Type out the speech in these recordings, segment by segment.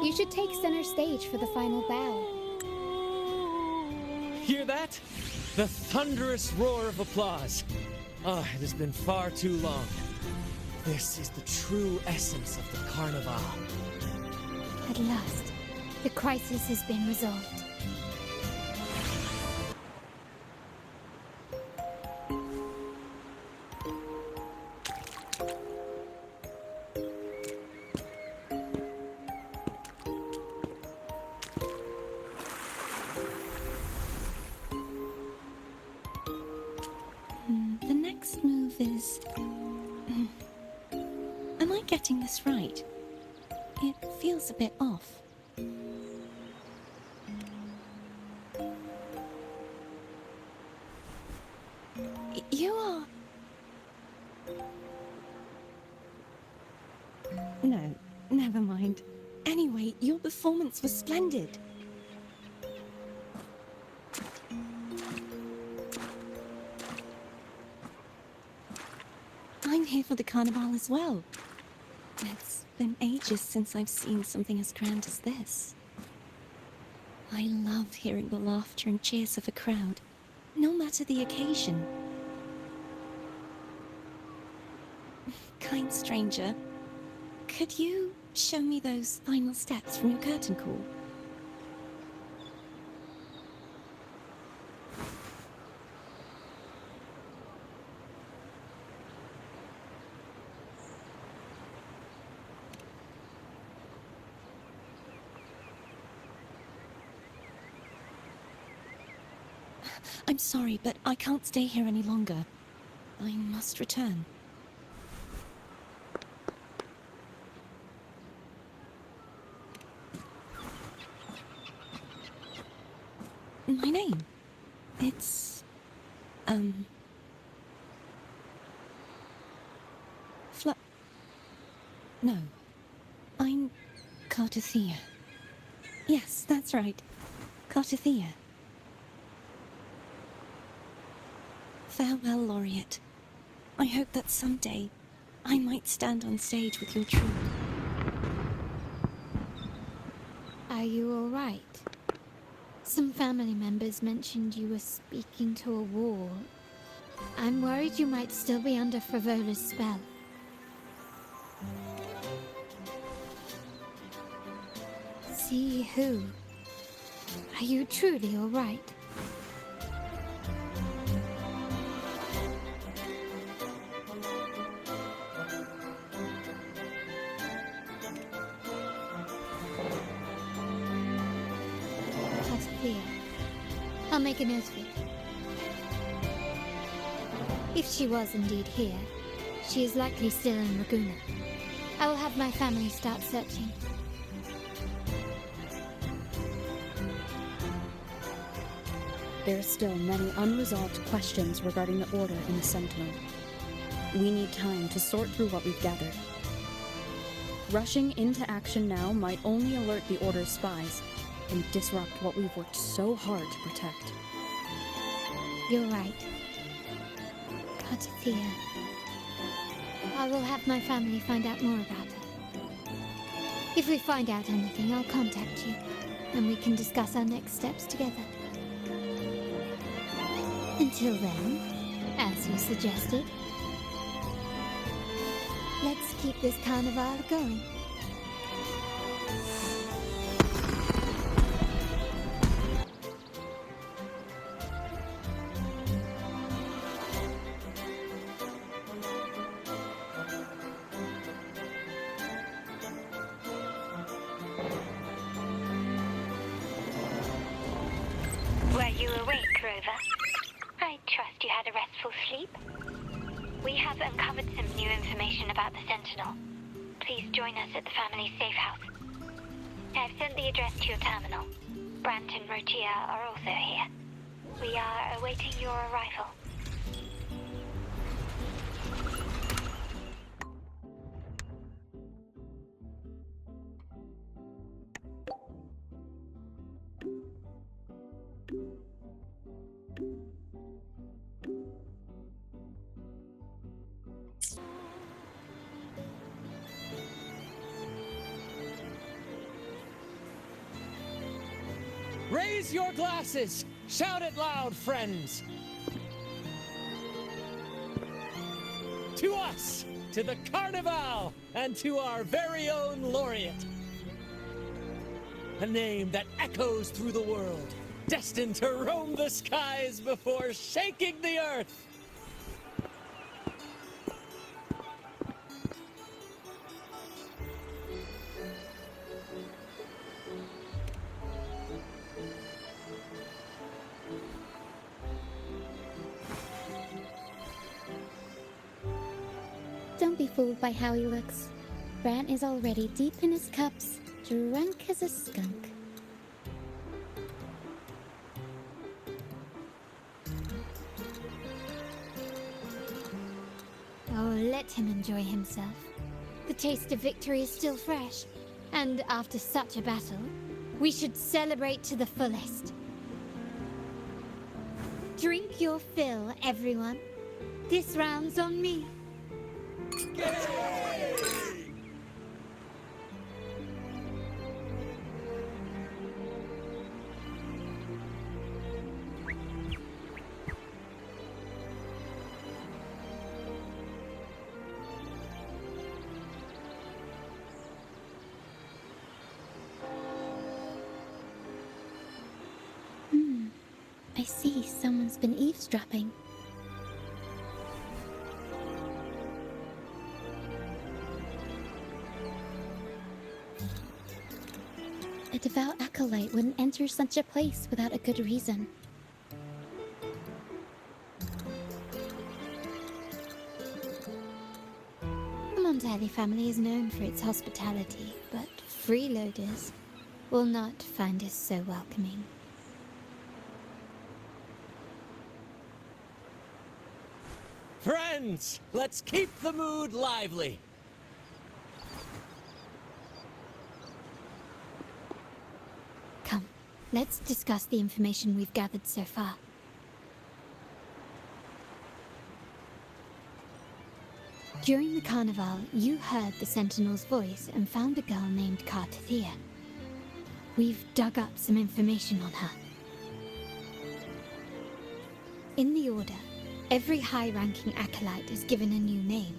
You should take center stage for the final bow. Hear that? The thunderous roar of applause. Ah, it has been far too long. This is the true essence of the Carnival. At last, the crisis has been resolved. The next move is... Am I getting this right? It feels a bit off. You are... No, never mind. Anyway, your performance was splendid. I'm here for the Carnival as well. It's been ages since I've seen something as grand as this. I love hearing the laughter and cheers of a crowd, no matter the occasion. Kind stranger, could you show me those final steps from your curtain call? I'm sorry, but I can't stay here any longer. I must return. My name? It's... No. I'm... Cartothea. Yes, that's right. Cartothea. Farewell, Laureate. I hope that someday I might stand on stage with your troupe. Are you all right? Some family members mentioned you were speaking to a wall. I'm worried you might still be under Frivola's spell. See who? Are you truly all right? I'll make a note of it. If she was indeed here, she is likely still in Laguna. I will have my family start searching. There are still many unresolved questions regarding the Order and the Sentinel. We need time to sort through what we've gathered. Rushing into action now might only alert the Order's spies and disrupt what we've worked so hard to protect. You're right. Cartothea. I will have my family find out more about her. If we find out anything, I'll contact you, and we can discuss our next steps together. Until then, as you suggested, let's keep this carnival going. Were you awake, Rover? I trust you had a restful sleep. We have uncovered some new information about the Sentinel. Please join us at the family's safe house. I have sent the address to your terminal. Brant and Rotia are also here. We are awaiting your arrival. Raise your glasses! Shout it loud, friends! To us! To the Carnival! And to our very own laureate! A name that echoes through the world, destined to roam the skies before shaking the earth! Don't be fooled by how he looks. Bran is already deep in his cups, drunk as a skunk. Oh, let him enjoy himself. The taste of victory is still fresh, and after such a battle, we should celebrate to the fullest. Drink your fill, everyone. This round's on me. I see someone's been eavesdropping. A devout acolyte wouldn't enter such a place without a good reason. The Montelli family is known for its hospitality, but freeloaders will not find us so welcoming. Friends, let's keep the mood lively. Come, let's discuss the information we've gathered so far. During the carnival, you heard the Sentinel's voice and found a girl named Cartathea. We've dug up some information on her. In the Order, every high-ranking acolyte is given a new name.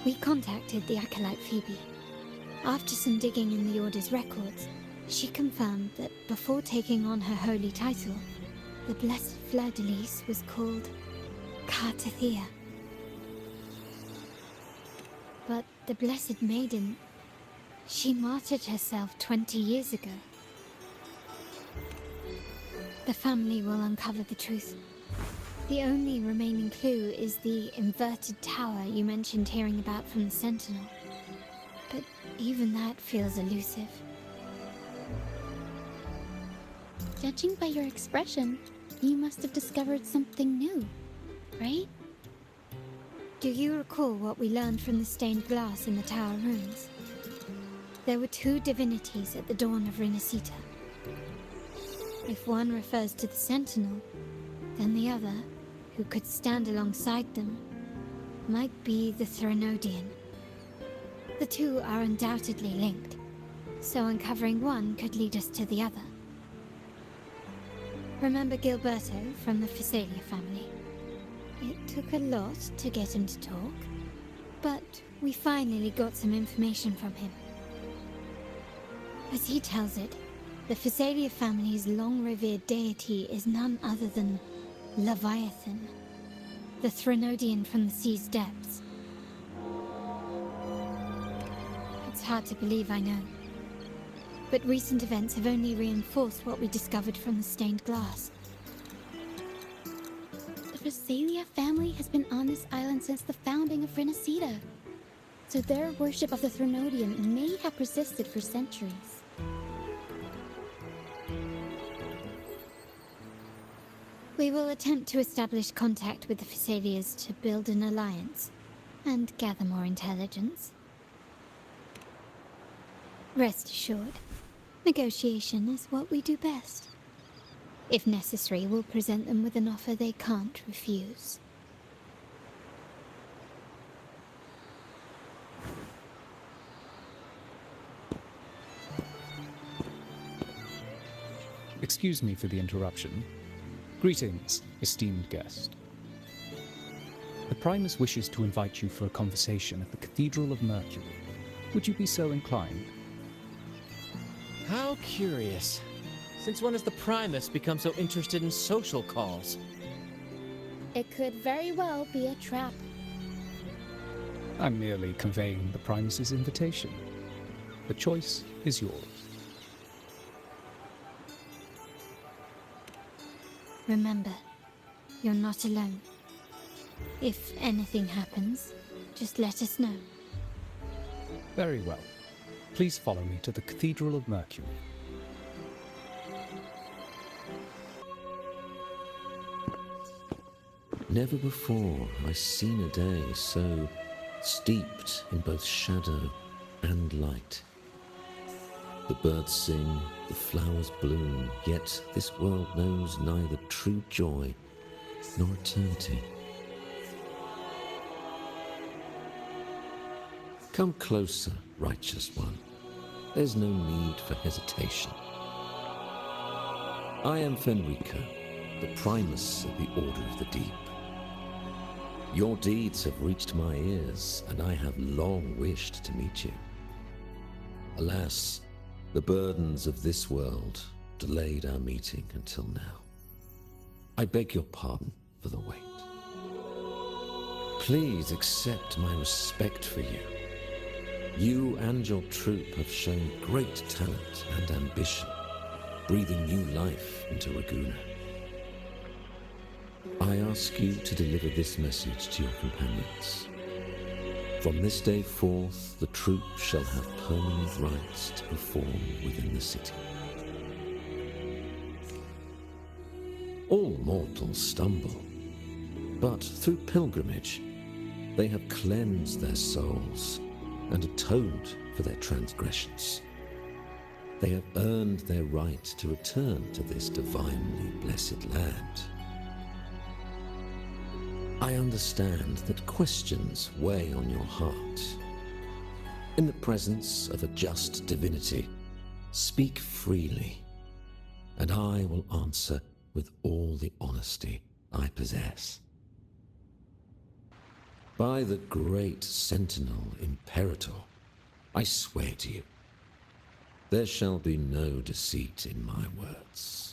We contacted the acolyte Phoebe. After some digging in the Order's records, she confirmed that before taking on her holy title, the Blessed Fleur-de-Lis was called Cartathea. But the Blessed Maiden, she martyred herself 20 years ago. The family will uncover the truth. The only remaining clue is the inverted tower you mentioned hearing about from the Sentinel. But even that feels elusive. Judging by your expression, you must have discovered something new, right? Do you recall what we learned from the stained glass in the tower ruins? There were two divinities at the dawn of Renacita. If one refers to the Sentinel, then the other, who could stand alongside them, might be the Threnodian. The two are undoubtedly linked, so uncovering one could lead us to the other. Remember Gilberto from the Phasalia family? It took a lot to get him to talk, but we finally got some information from him. As he tells it, the Phasalia family's long-revered deity is none other than Leviathan, the Threnodian from the sea's depths. It's hard to believe, I know. But recent events have only reinforced what we discovered from the stained glass. The Phasalia family has been on this island since the founding of Renacita, so their worship of the Threnodian may have persisted for centuries. We will attempt to establish contact with the Phasalias to build an alliance and gather more intelligence. Rest assured, negotiation is what we do best. If necessary, we'll present them with an offer they can't refuse. Excuse me for the interruption. Greetings, esteemed guest. The Primus wishes to invite you for a conversation at the Cathedral of Mercury. Would you be so inclined? How curious. Since when has the Primus become so interested in social calls? It could very well be a trap. I'm merely conveying the Primus's invitation. The choice is yours. Remember, you're not alone. If anything happens, just let us know. Very well. Please follow me to the Cathedral of Mercury. Never before have I seen a day so steeped in both shadow and light. The birds sing, the flowers bloom, yet this world knows neither true joy nor eternity. Come closer, righteous one. There's no need for hesitation. I am Fenrico, the Primus of the Order of the Deep. Your deeds have reached my ears, and I have long wished to meet you. Alas, the burdens of this world delayed our meeting until now. I beg your pardon for the wait. Please accept my respect for you. You and your troop have shown great talent and ambition, breathing new life into Raguna. I ask you to deliver this message to your companions. From this day forth, the troop shall have permanent rights to perform within the city. All mortals stumble, but through pilgrimage, they have cleansed their souls and atoned for their transgressions. They have earned their right to return to this divinely blessed land. I understand that questions weigh on your heart. In the presence of a just divinity, speak freely, and I will answer with all the honesty I possess. By the great Sentinel Imperator, I swear to you, there shall be no deceit in my words.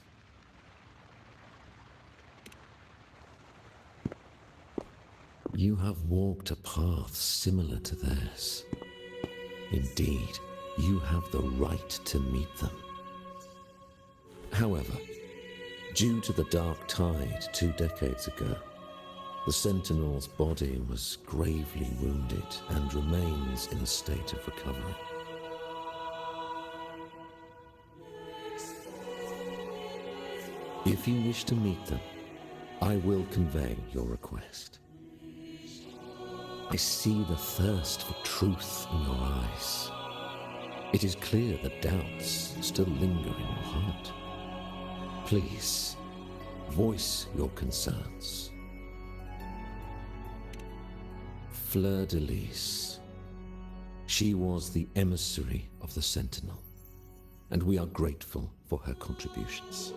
You have walked a path similar to theirs. Indeed, you have the right to meet them. However, due to the Dark Tide 2 decades ago, the Sentinel's body was gravely wounded and remains in a state of recovery. If you wish to meet them, I will convey your request. I see the thirst for truth in your eyes. It is clear that doubts still linger in your heart. Please, voice your concerns. Fleur de Lis. She was the emissary of the Sentinel, and we are grateful for her contributions.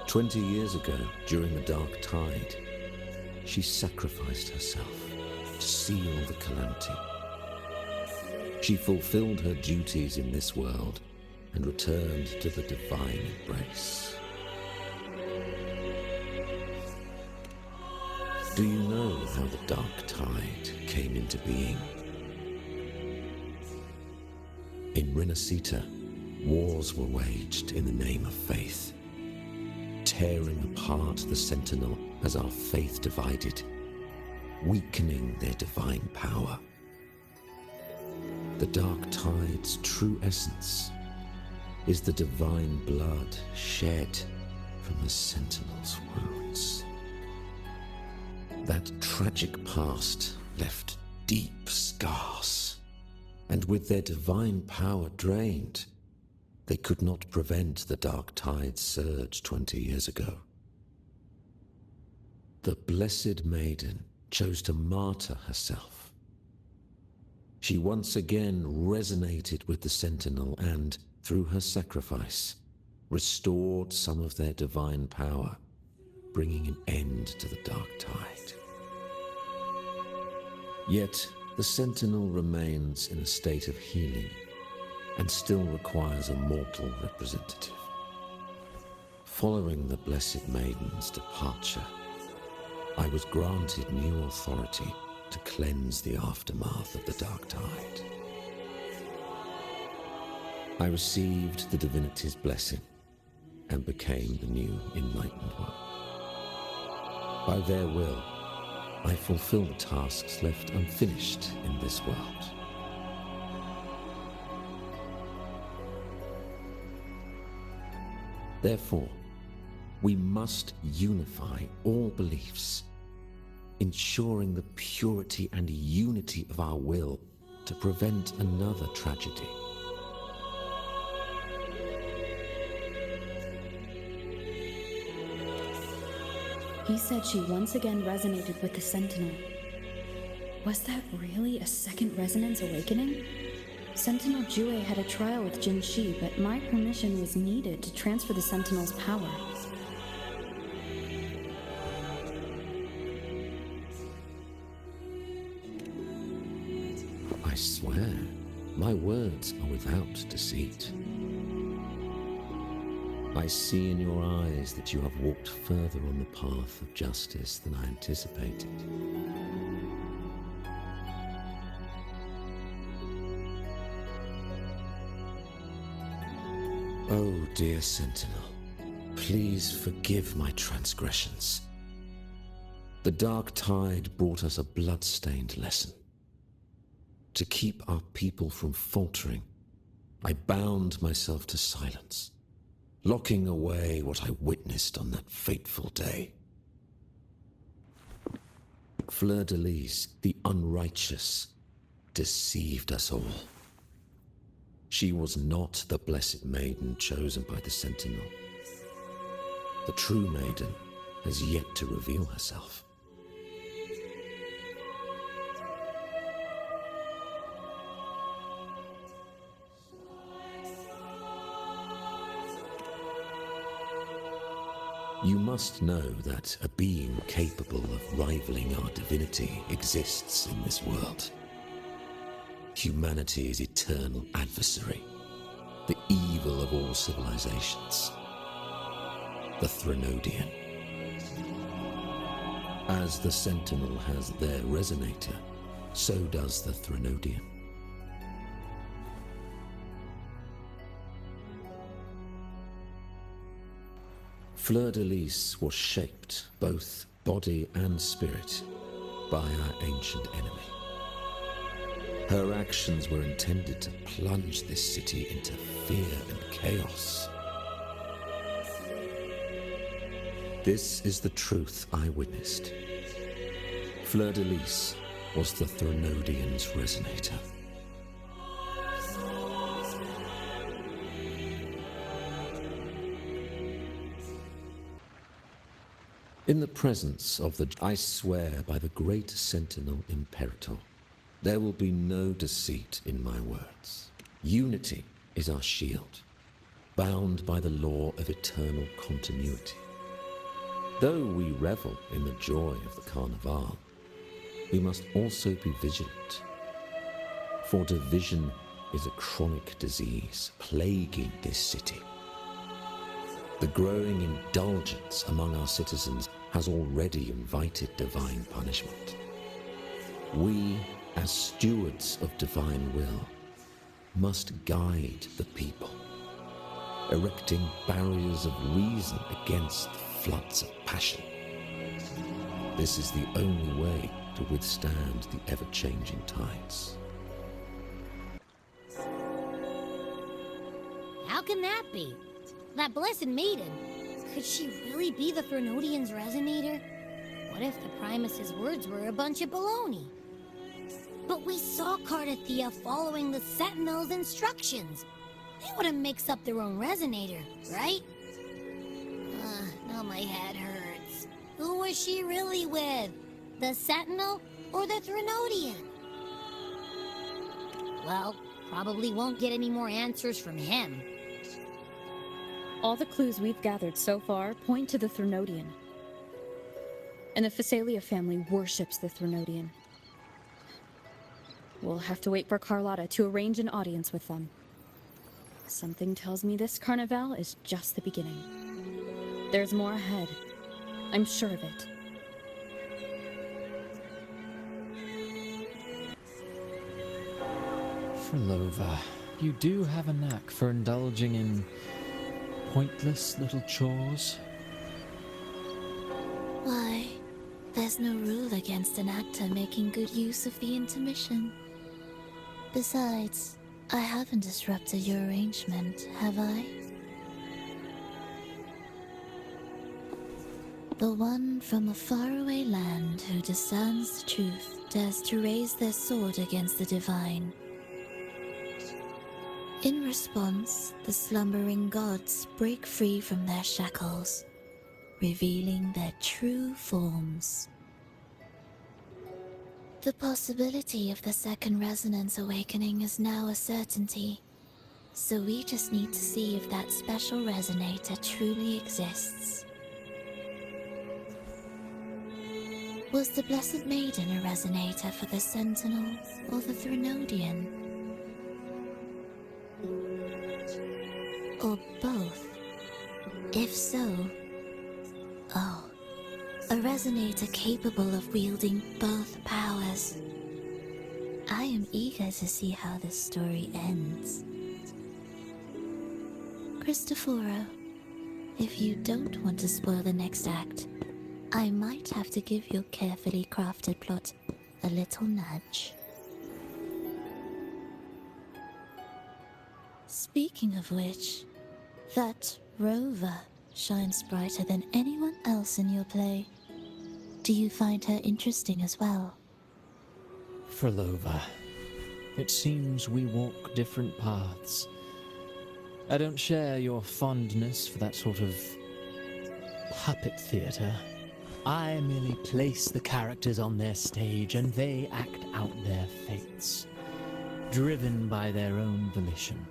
20 years ago, during the Dark Tide, she sacrificed herself to seal the calamity. She fulfilled her duties in this world and returned to the divine embrace. Do you know how the Dark Tide came into being? In Renacita, wars were waged in the name of faith, tearing apart the Sentinel as our faith divided, weakening their divine power. The Dark Tide's true essence is the divine blood shed from the Sentinel's wounds. That tragic past left deep scars, and with their divine power drained, they could not prevent the Dark Tide's surge 20 years ago. The Blessed Maiden chose to martyr herself. She once again resonated with the Sentinel and, through her sacrifice, restored some of their divine power, bringing an end to the dark tide. Yet, the Sentinel remains in a state of healing and still requires a mortal representative. Following the Blessed Maiden's departure, I was granted new authority to cleanse the aftermath of the dark tide. I received the divinity's blessing and became the new Enlightened One. By their will, I fulfill the tasks left unfinished in this world. Therefore, we must unify all beliefs, ensuring the purity and unity of our will to prevent another tragedy. He said she once again resonated with the Sentinel. Was that really a second resonance awakening? Sentinel Jue had a trial with Jin Shi, but my permission was needed to transfer the Sentinel's power. I swear, my words are without deceit. I see in your eyes that you have walked further on the path of justice than I anticipated. Oh, dear Sentinel, please forgive my transgressions. The dark tide brought us a blood-stained lesson. To keep our people from faltering, I bound myself to silence, locking away what I witnessed on that fateful day. Fleur-de-Lis, the unrighteous, deceived us all. She was not the Blessed Maiden chosen by the Sentinel. The true maiden has yet to reveal herself. You must know that a being capable of rivaling our divinity exists in this world. Humanity's eternal adversary, the evil of all civilizations, the Threnodian. As the Sentinel has their resonator, so does the Threnodian. Fleur-de-Lis was shaped, both body and spirit, by our ancient enemy. Her actions were intended to plunge this city into fear and chaos. This is the truth I witnessed. Fleur-de-Lis was the Threnodian's resonator. In the presence of I swear by the great Sentinel Imperator, there will be no deceit in my words. Unity is our shield, bound by the law of eternal continuity. Though we revel in the joy of the Carnival, we must also be vigilant. For division is a chronic disease plaguing this city. The growing indulgence among our citizens has already invited divine punishment. We, as stewards of divine will, must guide the people, erecting barriers of reason against floods of passion. This is the only way to withstand the ever-changing tides. How can that be? That Blessed Maiden, could she really be the Threnodian's resonator? What if the Primus's words were a bunch of baloney? But we saw Cardathia following the Sentinel's instructions. They wouldn't mix up their own resonator, right? Now my head hurts. Who was she really with? The Sentinel or the Threnodian? Well, probably won't get any more answers from him. All the clues we've gathered so far point to the Threnodian. And the Phasalia family worships the Threnodian. We'll have to wait for Carlotta to arrange an audience with them. Something tells me this carnival is just the beginning. There's more ahead. I'm sure of it. Frolova, you do have a knack for indulging in pointless little chores. Why, there's no rule against an actor making good use of the intermission. Besides, I haven't disrupted your arrangement, have I? The one from a faraway land who discerns the truth dares to raise their sword against the divine. In response, the slumbering gods break free from their shackles, revealing their true forms. The possibility of the second resonance awakening is now a certainty, so we just need to see if that special resonator truly exists. Was the Blessed Maiden a resonator for the Sentinel or the Threnodian? Or both? If so, oh, a resonator capable of wielding both powers. I am eager to see how this story ends. Cristoforo, if you don't want to spoil the next act, I might have to give your carefully crafted plot a little nudge. Speaking of which, that rover shines brighter than anyone else in your play. Do you find her interesting as well? Frolova, it seems we walk different paths. I don't share your fondness for that sort of puppet theater. I merely place the characters on their stage and they act out their fates, driven by their own volition.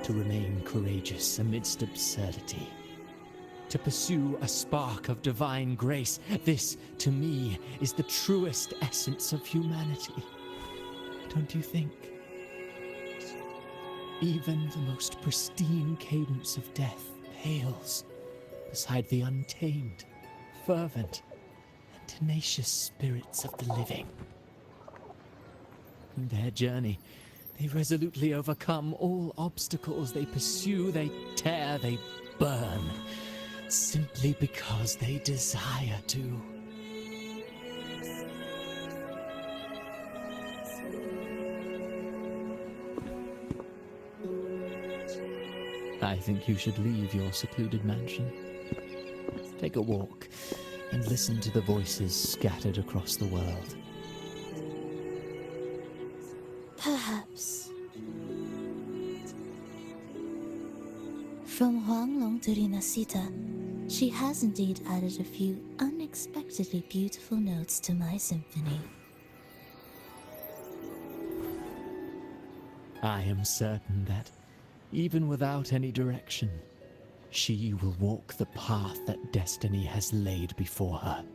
To remain courageous amidst absurdity. To pursue a spark of divine grace. This, to me, is the truest essence of humanity. Don't you think? Even the most pristine cadence of death pales beside the untamed, fervent, and tenacious spirits of the living. In their journey, they resolutely overcome all obstacles. They pursue, they tear, they burn, simply because they desire to. I think you should leave your secluded mansion. Take a walk and listen to the voices scattered across the world. Perhaps. From Huanglong to Rina Sita, she has indeed added a few unexpectedly beautiful notes to my symphony. I am certain that, even without any direction, she will walk the path that destiny has laid before her.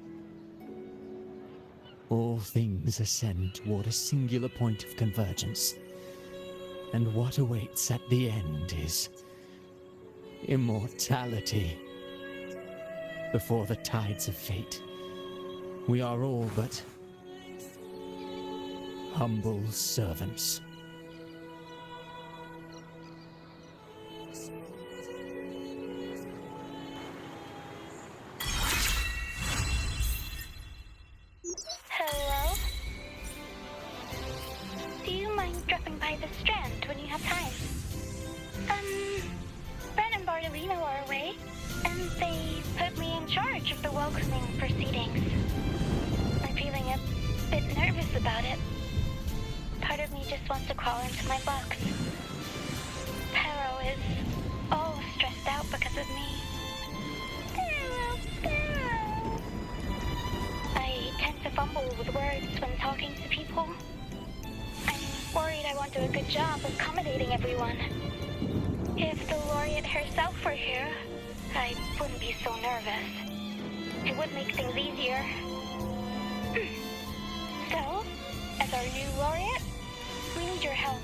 All things ascend toward a singular point of convergence, and what awaits at the end is immortality. Before the tides of fate, we are all but humble servants. Hello? Do you mind dropping by the Strand when you have time? Ben and Bartolino are away, and they put me in charge of the welcoming proceedings. I'm feeling a bit nervous about it. Part of me just wants to crawl into my box. Pero is all stressed out because of me. I tend to fumble with words when talking to people. I'm worried I won't do a good job accommodating everyone. If the laureate herself were here, I wouldn't be so nervous. It would make things easier. So, as our new laureate, we need your help.